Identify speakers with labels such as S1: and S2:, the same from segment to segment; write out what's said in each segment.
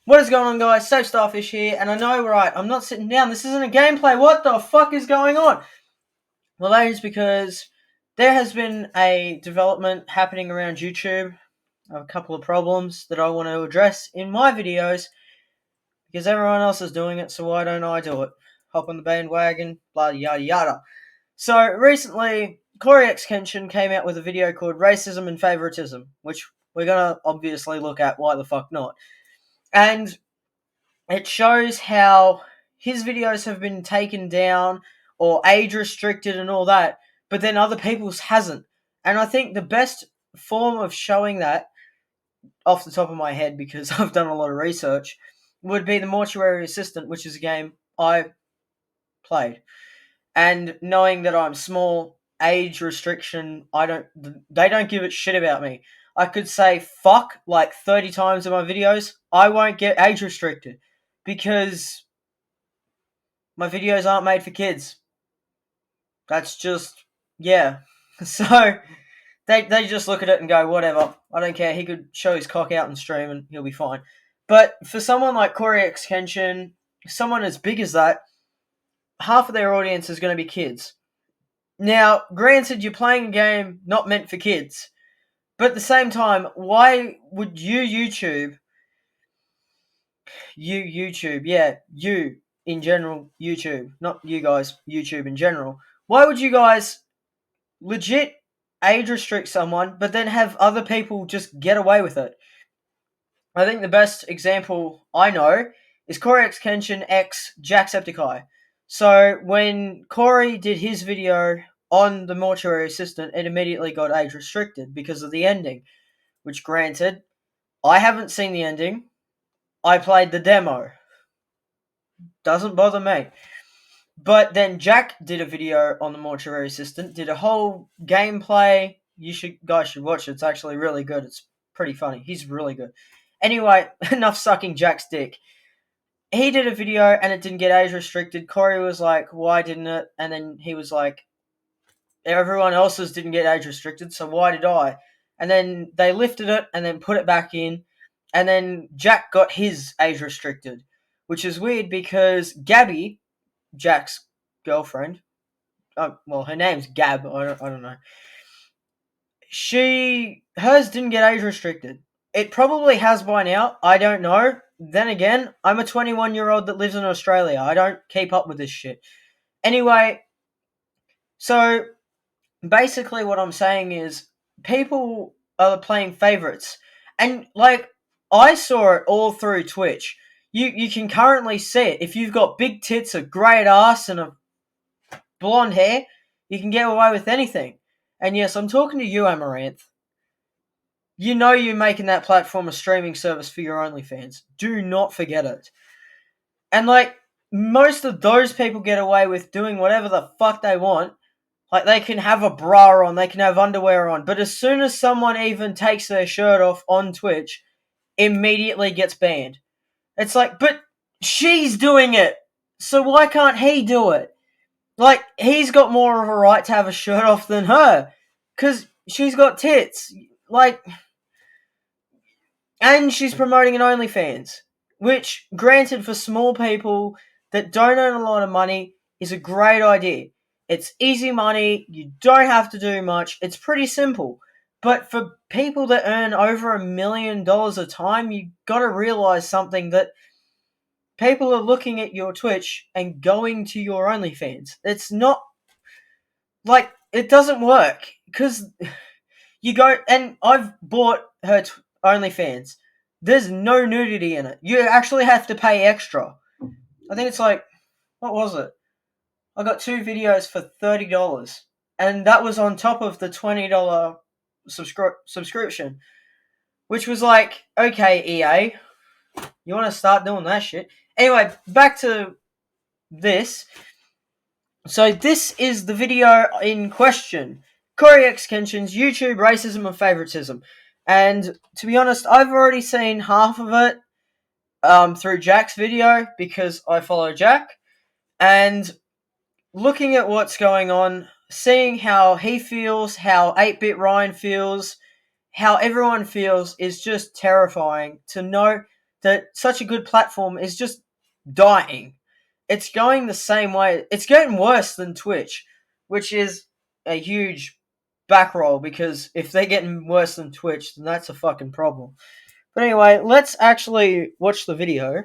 S1: What is going on, guys? Safe Starfish here, and I know, right, I'm not sitting down. This isn't a gameplay. What the fuck is going on? Well, that is because there has been a development happening around YouTube, a couple of problems that I want to address in my videos, because everyone else is doing it, so why don't I do it? Hop on the bandwagon, blah, yada, yada. So, recently, Corey X Kenshin came out with a video called Racism and Favoritism, which we're going to obviously look at, why the fuck not? And it shows how his videos have been taken down or age restricted and all that, but then other people's hasn't. And I think the best form of showing that, off the top of my head, because I've done a lot of research, would be the Mortuary Assistant, which is a game I played. And knowing that I'm small, age restriction, they don't give a shit about me. I could say fuck like 30 times in my videos, I won't get age restricted because my videos aren't made for kids. That's just, yeah. So they just look at it and go, whatever. I don't care. He could show his cock out and stream and he'll be fine. But for someone like Corey X Kenshin, someone as big as that, half of their audience is going to be kids. Now, granted, you're playing a game not meant for kids, but at the same time, why would you in general, YouTube, not you guys, YouTube in general, why would you guys legit age restrict someone, but then have other people just get away with it? I think the best example I know is Corey X Kenshin X Jacksepticeye. So when Corey did his video on the Mortuary Assistant, it immediately got age restricted because of the ending. Which, granted, I haven't seen the ending. I played the demo. Doesn't bother me. But then Jack did a video on the Mortuary Assistant, did a whole gameplay. Guys should watch it. It's actually really good. It's pretty funny. He's really good. Anyway, enough sucking Jack's dick. He did a video and it didn't get age restricted. Corey was like, why didn't it? And then he was like, everyone else's didn't get age restricted, so why did I? And then they lifted it and then put it back in. And then Jack got his age restricted, which is weird because Gabby, Jack's girlfriend, well, her name's Gab, I don't know. Hers didn't get age restricted. It probably has by now, I don't know. Then again, I'm a 21-year-old that lives in Australia. I don't keep up with this shit. Anyway, so basically what I'm saying is people are playing favorites. And like I saw it all through Twitch. You can currently see it. If you've got big tits, a great ass, and a blonde hair, you can get away with anything. And yes, I'm talking to you, Amaranth. You know you're making that platform a streaming service for your OnlyFans. Do not forget it. And like, most of those people get away with doing whatever the fuck they want. Like, they can have a bra on, they can have underwear on, but as soon as someone even takes their shirt off on Twitch, immediately gets banned. It's like, but she's doing it, so why can't he do it? Like, he's got more of a right to have a shirt off than her, because she's got tits. Like, and she's promoting an OnlyFans, which, granted, for small people that don't earn a lot of money, is a great idea. It's easy money, you don't have to do much, it's pretty simple. But for people that earn over $1 million a time, you gotta realize something, that people are looking at your Twitch and going to your OnlyFans. It's not, like, it doesn't work, because you go, and I've bought her OnlyFans. There's no nudity in it. You actually have to pay extra. I think it's like, what was it? I got 2 videos for $30, and that was on top of the $20 subscription, which was like, okay, EA, you want to start doing that shit? Anyway, back to this. So this is the video in question. Corey X Kenshin's YouTube Racism and Favoritism. And to be honest, I've already seen half of it through Jack's video because I follow Jack. And looking at what's going on, seeing how he feels, how 8-Bit Ryan feels, how everyone feels is just terrifying to know that such a good platform is just dying. It's going the same way. It's getting worse than Twitch, which is a huge back roll, because if they're getting worse than Twitch, then that's a fucking problem. But anyway, let's actually watch the video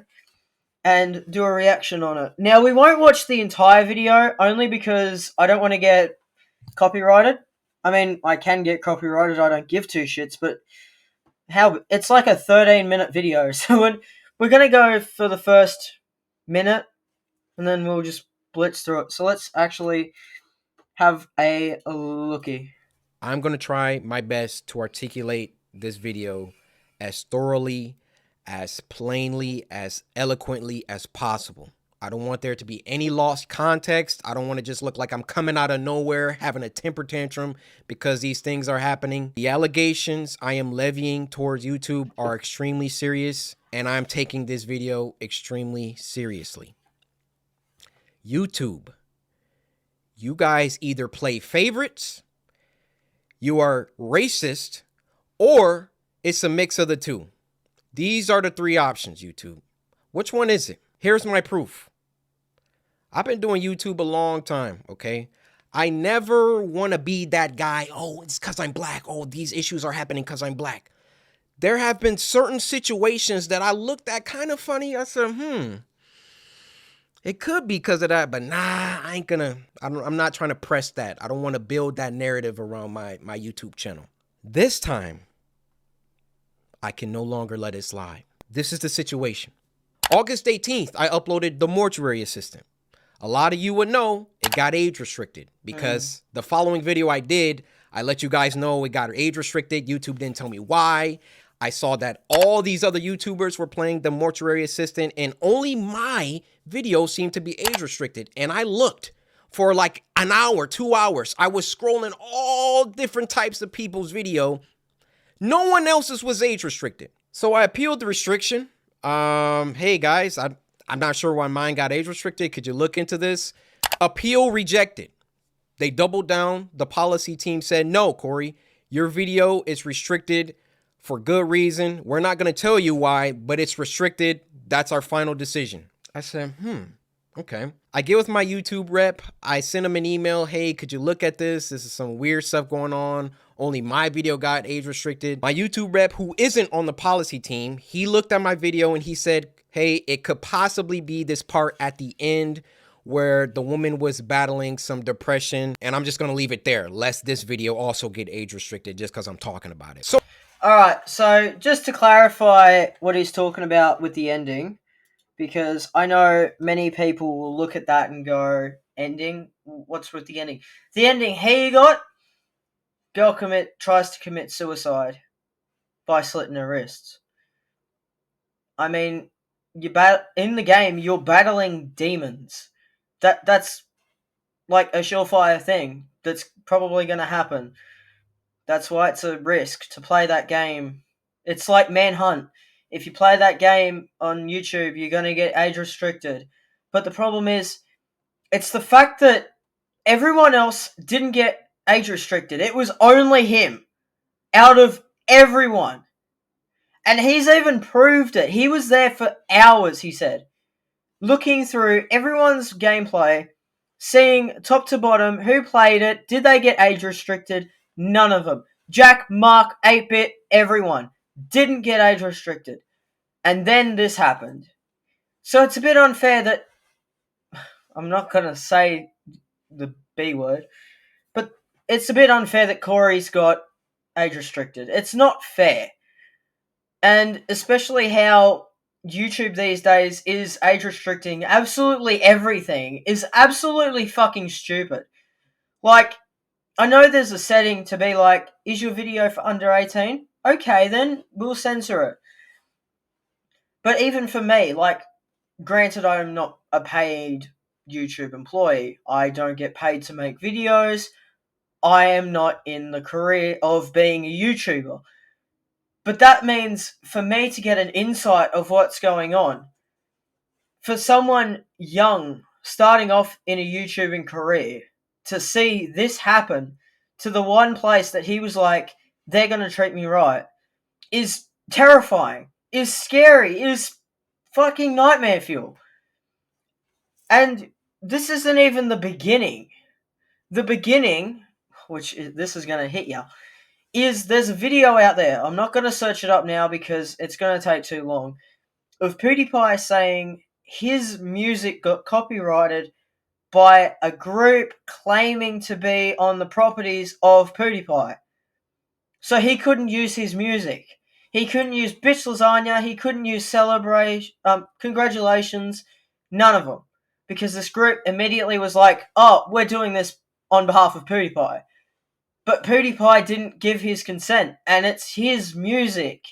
S1: and do a reaction on it. Now, we won't watch the entire video, only because I don't want to get copyrighted. I mean, I can get copyrighted, I don't give two shits, but it's like a 13-minute video, so we're going to go for the first minute, and then we'll just blitz through it. So let's actually have a looky.
S2: I'm going to try my best to articulate this video as thoroughly, as plainly, as eloquently as possible. I don't want there to be any lost context. I don't want to just look like I'm coming out of nowhere having a temper tantrum because these things are happening. The allegations I am levying towards YouTube are extremely serious, and I'm taking this video extremely seriously. YouTube, you guys either play favorites, you are racist, or it's a mix of the two. These are the three options, YouTube. Which one is it? Here's my proof. I've been doing YouTube a long time, okay? I never want to be that guy, oh, it's because I'm black. Oh, these issues are happening because I'm black. There have been certain situations that I looked at kind of funny. I said, it could be because of that, but nah, I'm not trying to press that. I don't want to build that narrative around my YouTube channel. This time, I can no longer let it slide. This is the situation. August 18th, I uploaded The Mortuary Assistant. A lot of you would know it got age restricted because the following video I did, I let you guys know it got age restricted. YouTube didn't tell me why. I saw that all these other YouTubers were playing The Mortuary Assistant and only my video seemed to be age restricted. And I looked for like an hour, 2 hours. I was scrolling all different types of people's video. No one else's was age restricted. So I appealed the restriction. Hey guys, I'm not sure why mine got age restricted. Could you look into this? Appeal rejected. They doubled down. The policy team said, no, Corey, your video is restricted for good reason. We're not going to tell you why, but it's restricted. That's our final decision. I said, okay. I get with my YouTube rep. I send him an email. Hey, could you look at this? This is some weird stuff going on. Only my video got age restricted. My YouTube rep, who isn't on the policy team, he looked at my video and he said, hey, it could possibly be this part at the end where the woman was battling some depression. And I'm just going to leave it there, lest this video also get age restricted just because I'm talking about it. So,
S1: all right. So just to clarify what he's talking about with the ending, because I know many people will look at that and go, ending? What's with the ending? The ending he got, girl tries to commit suicide by slitting her wrists. I mean, in the game, you're battling demons. That's like a surefire thing that's probably going to happen. That's why it's a risk to play that game. It's like Manhunt. If you play that game on YouTube, you're going to get age restricted. But the problem is, it's the fact that everyone else didn't get age restricted. It was only him out of everyone. And he's even proved it. He was there for hours, he said, looking through everyone's gameplay, seeing top to bottom who played it, did they get age restricted? None of them. Jack, Mark, 8-Bit, everyone didn't get age restricted. And then this happened. So it's a bit unfair that, I'm not going to say the B word, but it's a bit unfair that Corey's got age restricted. It's not fair. And especially how YouTube these days is age restricting absolutely everything is absolutely fucking stupid. Like, I know there's a setting to be like, is your video for under 18? Okay, then we'll censor it. But even for me, like, granted, I'm not a paid YouTube employee. I don't get paid to make videos. I am not in the career of being a YouTuber. But that means for me to get an insight of what's going on, for someone young starting off in a YouTubing career, to see this happen to the one place that he was like, they're going to treat me right, is terrifying, is scary, is fucking nightmare fuel. And this isn't even the beginning. The beginning, this is going to hit you, is there's a video out there. I'm not going to search it up now because it's going to take too long. Of PewDiePie saying his music got copyrighted by a group claiming to be on the properties of PewDiePie. So he couldn't use his music. He couldn't use Bitch Lasagna. He couldn't use Congratulations. None of them. Because this group immediately was like, oh, we're doing this on behalf of PewDiePie. But PewDiePie didn't give his consent, and it's his music.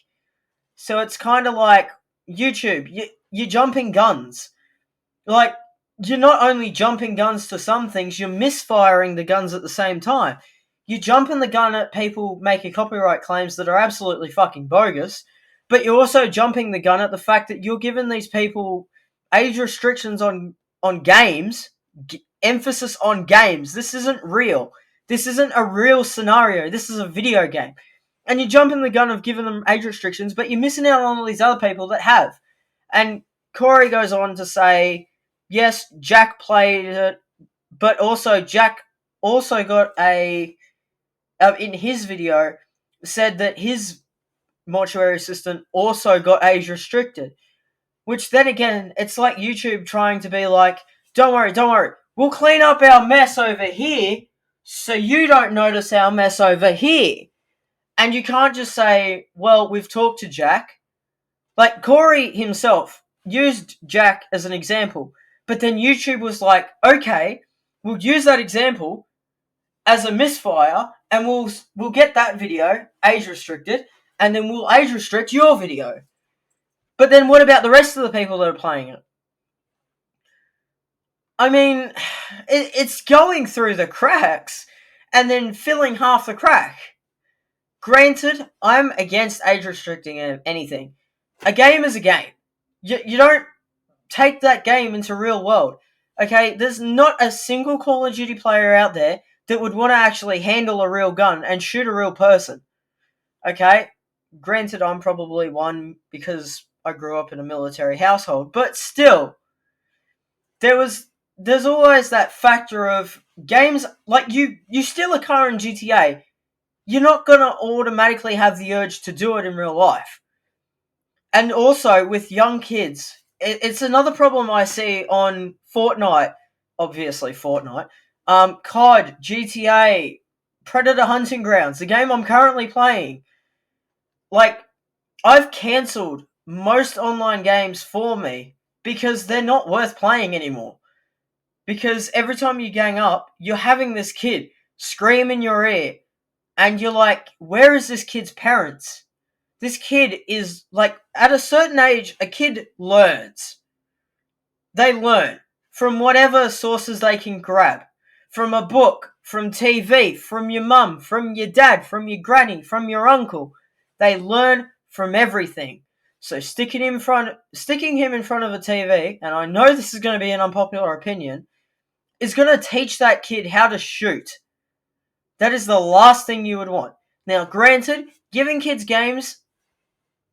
S1: So it's kind of like YouTube. You're jumping guns. Like, you're not only jumping guns to some things, you're misfiring the guns at the same time. You're jumping the gun at people making copyright claims that are absolutely fucking bogus, but you're also jumping the gun at the fact that you're giving these people age restrictions on games, emphasis on games. This isn't real. This isn't a real scenario. This is a video game. And you're jumping the gun of giving them age restrictions, but you're missing out on all these other people that have. And Corey goes on to say, yes, Jack played it, but also Jack also got in his video, said that his mortuary assistant also got age restricted. Which then again, it's like YouTube trying to be like, don't worry, we'll clean up our mess over here so you don't notice our mess over here. And you can't just say, well, we've talked to Jack. Like, Corey himself used Jack as an example, but then YouTube was like, okay, we'll use that example as a misfire, and we'll get that video age restricted, and then we'll age restrict your video. But then what about the rest of the people that are playing it? I mean, it's going through the cracks and then filling half the crack. Granted, I'm against age restricting anything. A game is a game. You don't take that game into real world. Okay, there's not a single Call of Duty player out there that would want to actually handle a real gun and shoot a real person. Okay, granted, I'm probably one because I grew up in a military household, but still, there's always that factor of games, like you steal a car in GTA, you're not going to automatically have the urge to do it in real life. And also, with young kids, it's another problem I see on Fortnite, obviously Fortnite, COD, GTA, Predator Hunting Grounds, the game I'm currently playing. Like, I've cancelled most online games for me because they're not worth playing anymore. Because every time you gang up, you're having this kid scream in your ear, and you're like, where is this kid's parents? This kid is, like, at a certain age, a kid learns. They learn from whatever sources they can grab. From a book, from TV, from your mum, from your dad, from your granny, from your uncle. They learn from everything. So sticking him in front of a TV, and I know this is going to be an unpopular opinion, is going to teach that kid how to shoot. That is the last thing you would want. Now, granted, giving kids games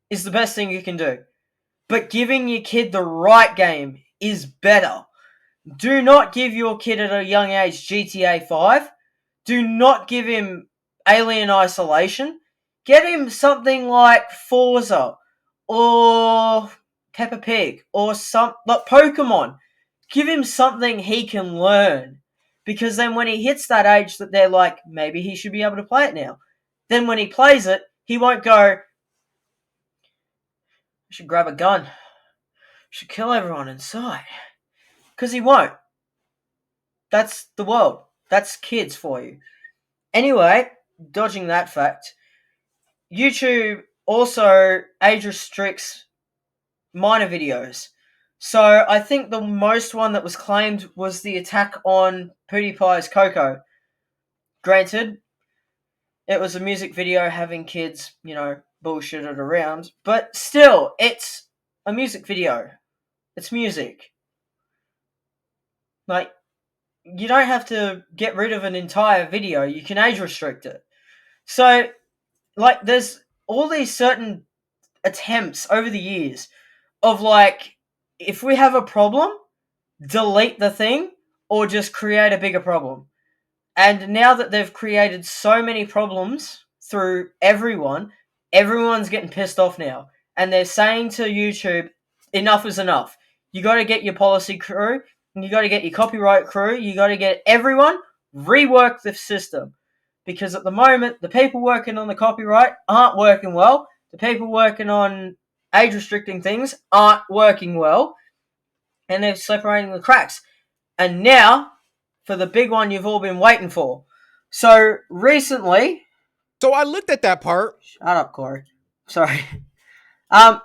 S1: is the best thing you can do. But giving your kid the right game is better. Do not give your kid at a young age GTA 5. Do not give him Alien Isolation. Get him something like Forza or Peppa Pig or like Pokemon. Give him something he can learn. Because then when he hits that age that they're like, maybe he should be able to play it now. Then when he plays it, he won't go, I should grab a gun. I should kill everyone inside. Because he won't. That's the world. That's kids for you. Anyway, dodging that fact, YouTube also age restricts minor videos. So I think the most one that was claimed was the attack on PewDiePie's Coco. Granted, it was a music video having kids, bullshitted around. But still, it's a music video. It's music. Like, you don't have to get rid of an entire video. You can age restrict it. So, like, there's all these certain attempts over the years of, like, if we have a problem, delete the thing or just create a bigger problem. And now that they've created so many problems through everyone's getting pissed off now. And they're saying to YouTube, enough is enough. You got to get your policy crew, you got to get your copyright crew, you got to get everyone, rework the system. Because at the moment, the people working on the copyright aren't working well. The people working on age restricting things aren't working well. And they're separating the cracks. And now, for the big one you've all been waiting for. So, recently...
S2: So I looked at that part.
S1: Shut up, Corey. Sorry.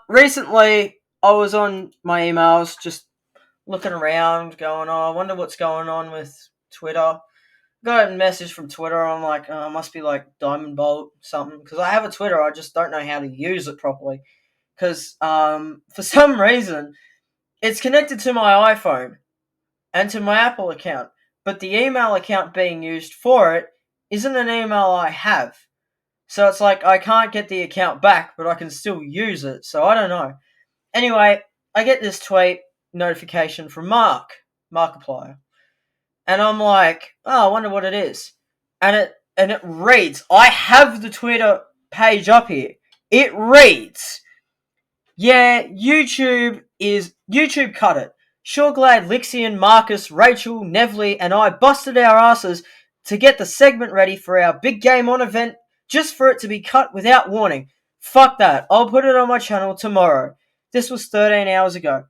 S1: Recently, I was on my emails, just looking around, going, I wonder what's going on with Twitter. Got a message from Twitter. I'm like, must be like Diamond Bolt something. Because I have a Twitter, I just don't know how to use it properly. Because for some reason, it's connected to my iPhone and to my Apple account. But the email account being used for it isn't an email I have. So it's like I can't get the account back, but I can still use it. So I don't know. Anyway, I get this tweet notification from Markiplier. And I'm like, I wonder what it is. And it reads, I have the Twitter page up here. It reads, yeah, YouTube cut it. Sure glad Lixian, Marcus, Rachel, Neville, and I busted our asses to get the segment ready for our big game on event just for it to be cut without warning. Fuck that. I'll put it on my channel tomorrow. This was 13 hours ago.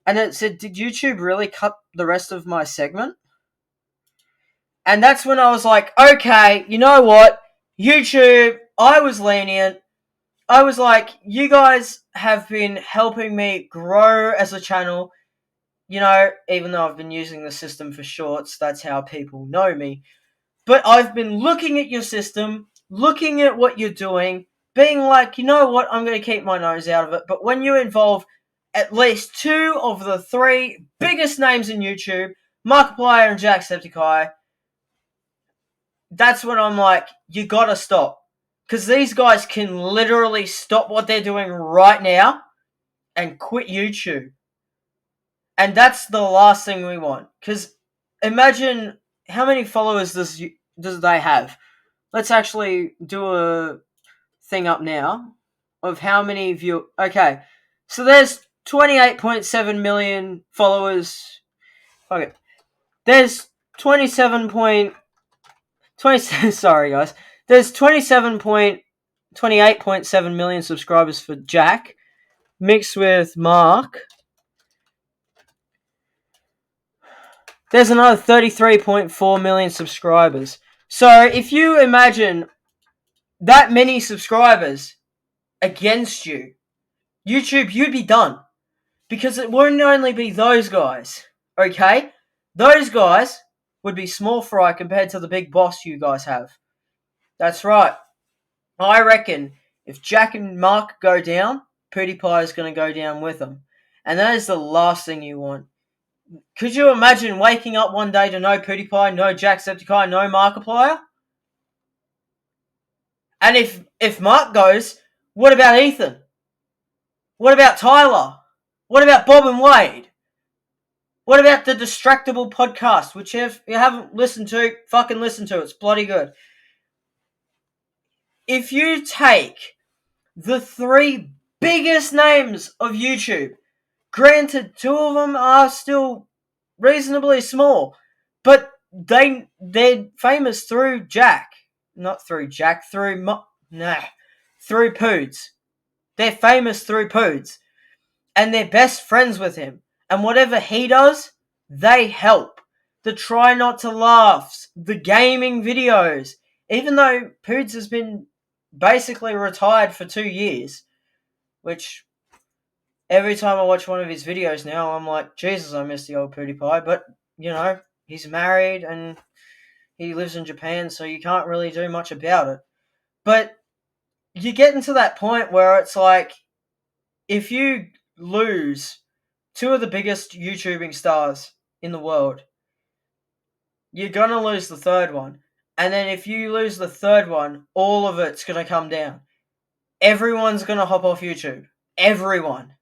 S1: And it said, did YouTube really cut the rest of my segment? And that's when I was like, okay, you know what? YouTube, I was lenient. I was like, you guys have been helping me grow as a channel. You know, even though I've been using the system for shorts, that's how people know me. But I've been looking at your system, looking at what you're doing, being like, you know what, I'm going to keep my nose out of it. But when you involve at least 2 of the 3 biggest names in YouTube, Markiplier and Jacksepticeye, that's when I'm like, you got to stop. Because these guys can literally stop what they're doing right now and quit YouTube. And that's the last thing we want. Because imagine how many followers does they have. Let's actually do a thing up now of how many view. Okay, so there's 28.7 million followers. Okay, there's 27.20. Sorry, guys. There's 28.7 million subscribers for Jack, mixed with Mark. There's another 33.4 million subscribers. So if you imagine that many subscribers against you, YouTube, you'd be done. Because it wouldn't only be those guys, okay? Those guys would be small fry compared to the big boss you guys have. That's right. I reckon if Jack and Mark go down, PewDiePie is going to go down with them. And that is the last thing you want. Could you imagine waking up one day to no PewDiePie, no Jacksepticeye, no Markiplier? And if Mark goes, what about Ethan? What about Tyler? What about Bob and Wade? What about the Distractable podcast, which if you haven't listened to, fucking listen to it. It's bloody good. If you take the 3 biggest names of YouTube, granted 2 of them are still reasonably small, but they're famous through Jack. Not through Jack, through Poods. They're famous through Poods. And they're best friends with him. And whatever he does, they help. The try not to laughs, the gaming videos. Even though Poods has been basically retired for 2 years, which every time I watch one of his videos now, I'm like, Jesus, I miss the old PewDiePie. But, you know, he's married and he lives in Japan, so you can't really do much about it. But you're getting to that point where it's like, if you lose 2 of the biggest YouTubing stars in the world, you're going to lose the 3rd one. And then if you lose the 3rd one, all of it's going to come down. Everyone's going to hop off YouTube. Everyone.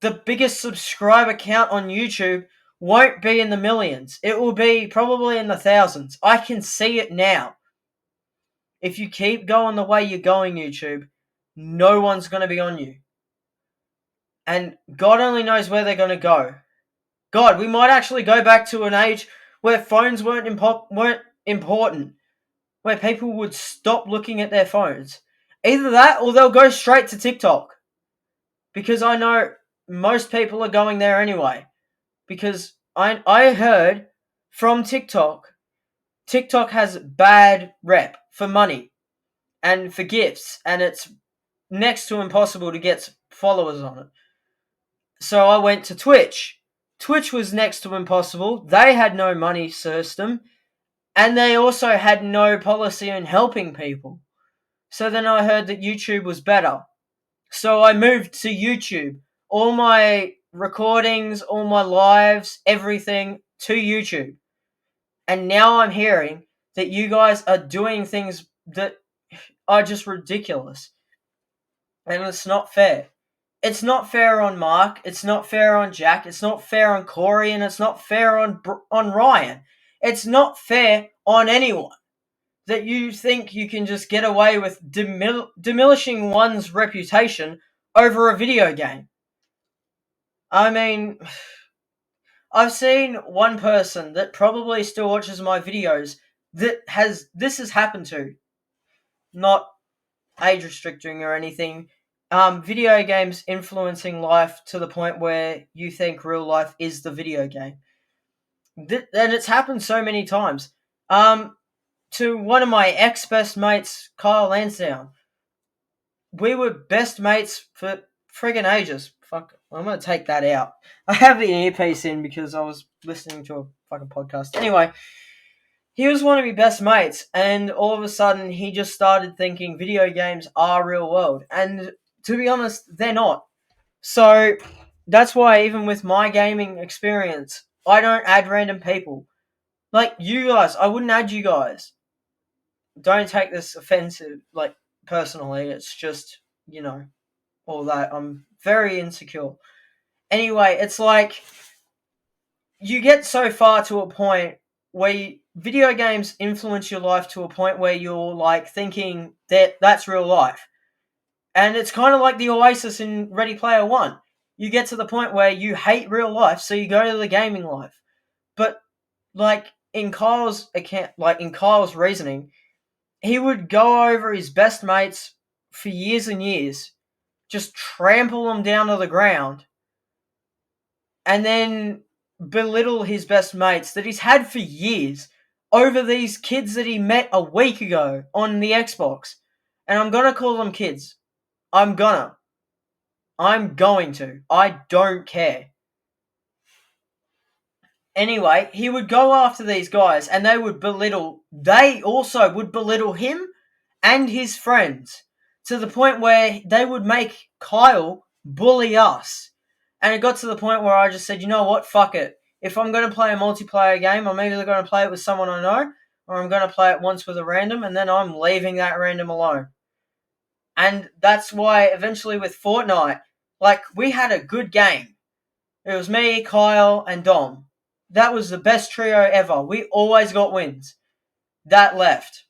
S1: the biggest subscriber count on YouTube won't be in the millions. It will be probably in the thousands. I can see it now. If you keep going the way you're going, YouTube, no one's going to be on you. And God only knows where they're going to go. God, we might actually go back to an age where phones weren't important, where people would stop looking at their phones. Either that or they'll go straight to TikTok. Because I know most people are going there anyway. Because I heard from TikTok has bad rep for money and for gifts, and it's next to impossible to get followers on it. So I went to Twitch. Twitch was next to impossible. They had no money system, and they also had no policy in helping people. So then I heard that YouTube was better. So I moved to YouTube. All my recordings, all my lives, everything to YouTube. And now I'm hearing that you guys are doing things that are just ridiculous. And it's not fair. It's not fair on Mark. It's not fair on Jack. It's not fair on Corey. And it's not fair on Ryan. It's not fair on anyone that you think you can just get away with diminishing one's reputation over a video game. I mean, I've seen one person that probably still watches my videos that this has happened to. Not age restricting or anything. Video games influencing life to the point where you think real life is the video game. And it's happened so many times. To one of my ex-best mates, Kyle Lansdowne. We were best mates for friggin' ages. Fuck, I'm gonna take that out. I have the earpiece in because I was listening to a fucking podcast. Anyway, he was one of my best mates, and all of a sudden he just started thinking video games are real world. And to be honest, they're not. So that's why even with my gaming experience, I don't add random people. Like you guys, I wouldn't add you guys. Don't take this offensive, like, personally. It's just, all that. I'm very insecure. Anyway, it's like you get so far to a point where video games influence your life to a point where you're like thinking that that's real life. And it's kind of like the Oasis in Ready Player One. You get to the point where you hate real life, so you go to the gaming life. But like in Kyle's account, like in Kyle's reasoning, he would go over his best mates for years and years, just trample them down to the ground, and then belittle his best mates that he's had for years over these kids that he met a week ago on the Xbox. And I'm gonna call them kids. I'm going to. I don't care. Anyway, he would go after these guys and they also would belittle him and his friends to the point where they would make Kyle bully us. And it got to the point where I just said, you know what, fuck it. If I'm going to play a multiplayer game, I'm either going to play it with someone I know or I'm going to play it once with a random and then I'm leaving that random alone. And that's why eventually with Fortnite, like, we had a good game. It was me, Kyle, and Dom. That was the best trio ever. We always got wins. That left.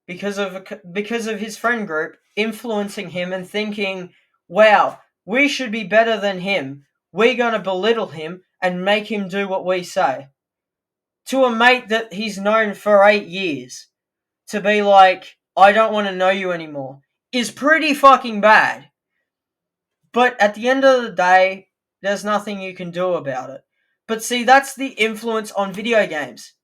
S1: Because of his friend group influencing him and thinking, wow, we should be better than him. We're going to belittle him and make him do what we say. To a mate that he's known for 8 years. To be like, I don't want to know you anymore. Is pretty fucking bad. But at the end of the day, there's nothing you can do about it. But see, that's the influence on video games.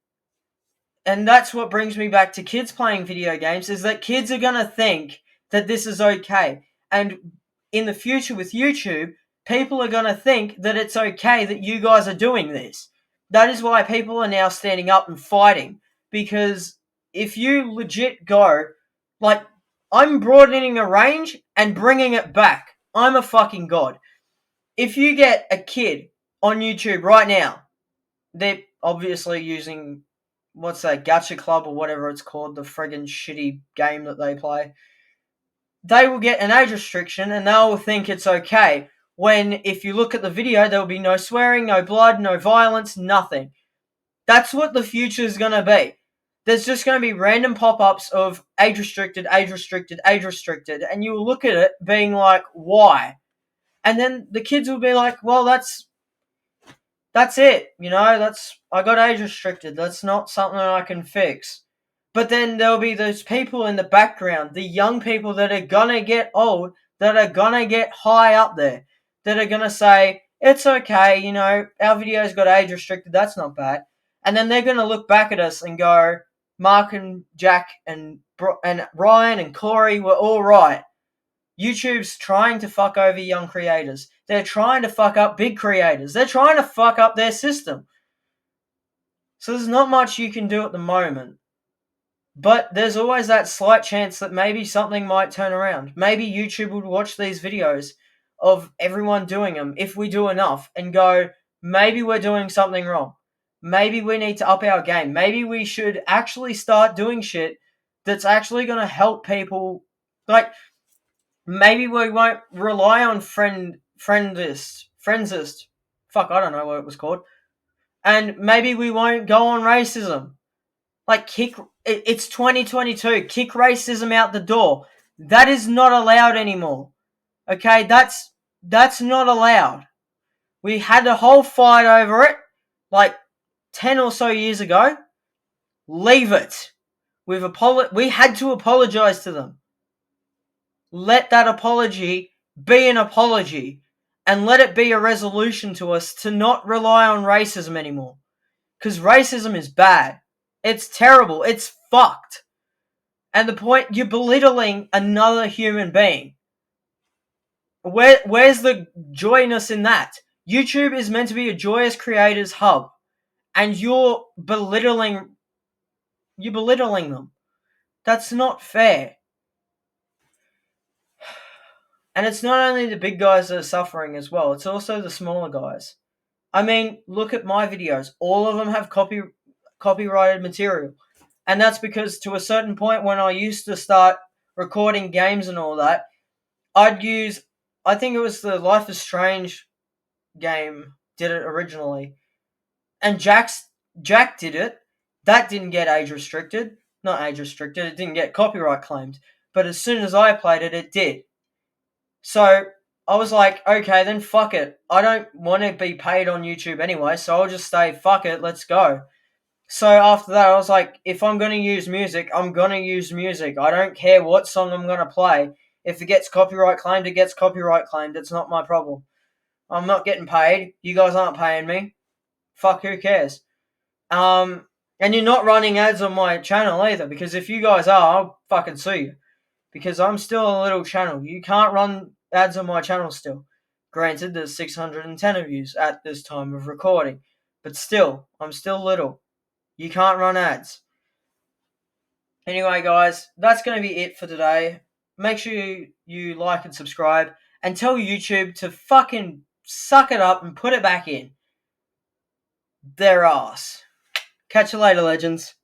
S1: And that's what brings me back to kids playing video games, is that kids are going to think that this is okay. And in the future with YouTube, people are going to think that it's okay that you guys are doing this. That is why people are now standing up and fighting. Because if you legit go, like, I'm broadening a range and bringing it back. I'm a fucking god. If you get a kid on YouTube right now, they're obviously using, what's that, Gacha Club or whatever it's called, the friggin' shitty game that they play. They will get an age restriction and they'll think it's okay. when if you look at the video, there will be no swearing, no blood, no violence, nothing. That's what the future is going to be. There's just going to be random pop-ups of age restricted, age restricted, age restricted, and you will look at it being like, why? And then the kids will be like, well, that's it, I got age restricted. That's not something I can fix. But then there'll be those people in the background, the young people that are gonna get old, that are gonna get high up there, that are gonna say, it's okay, our video's got age restricted, that's not bad. And then they're gonna look back at us and go, Mark and Jack and Ryan and Corey were all right. YouTube's trying to fuck over young creators. They're trying to fuck up big creators. They're trying to fuck up their system. So there's not much you can do at the moment. But there's always that slight chance that maybe something might turn around. Maybe YouTube would watch these videos of everyone doing them, if we do enough, and go, maybe we're doing something wrong. Maybe we need to up our game. Maybe we should actually start doing shit that's actually going to help people. Like, maybe we won't rely on Friendsist. Fuck, I don't know what it was called. And maybe we won't go on racism. Like, it's 2022. Kick racism out the door. That is not allowed anymore. Okay, that's not allowed. We had a whole fight over it, like 10 or so years ago. Leave it. We had to apologize to them. Let that apology be an apology, and let it be a resolution to us to not rely on racism anymore. Because racism is bad. It's terrible. It's fucked. And the point, you're belittling another human being. Where's the joyness in that? YouTube is meant to be a joyous creators hub, and you're belittling them. That's not fair. And it's not only the big guys that are suffering as well, it's also the smaller guys. I mean, look at my videos. All of them have copyrighted material. And that's because to a certain point when I used to start recording games and all that, I'd use, I think it was the Life is Strange game did it originally. And Jack did it. That didn't get age restricted. Not age restricted, it didn't get copyright claimed. But as soon as I played it, it did. So I was like, okay, then fuck it. I don't want to be paid on YouTube anyway, so I'll just say, fuck it, let's go. So after that, I was like, if I'm going to use music, I'm going to use music. I don't care what song I'm going to play. If it gets copyright claimed, it gets copyright claimed. It's not my problem. I'm not getting paid. You guys aren't paying me. Fuck, who cares? And you're not running ads on my channel either, because if you guys are, I'll fucking sue you. Because I'm still a little channel. You can't run ads on my channel still. Granted, there's 610 of you at this time of recording. But still, I'm still little. You can't run ads. Anyway, guys, that's going to be it for today. Make sure you like and subscribe. And tell YouTube to fucking suck it up and put it back in their ass. Catch you later, legends.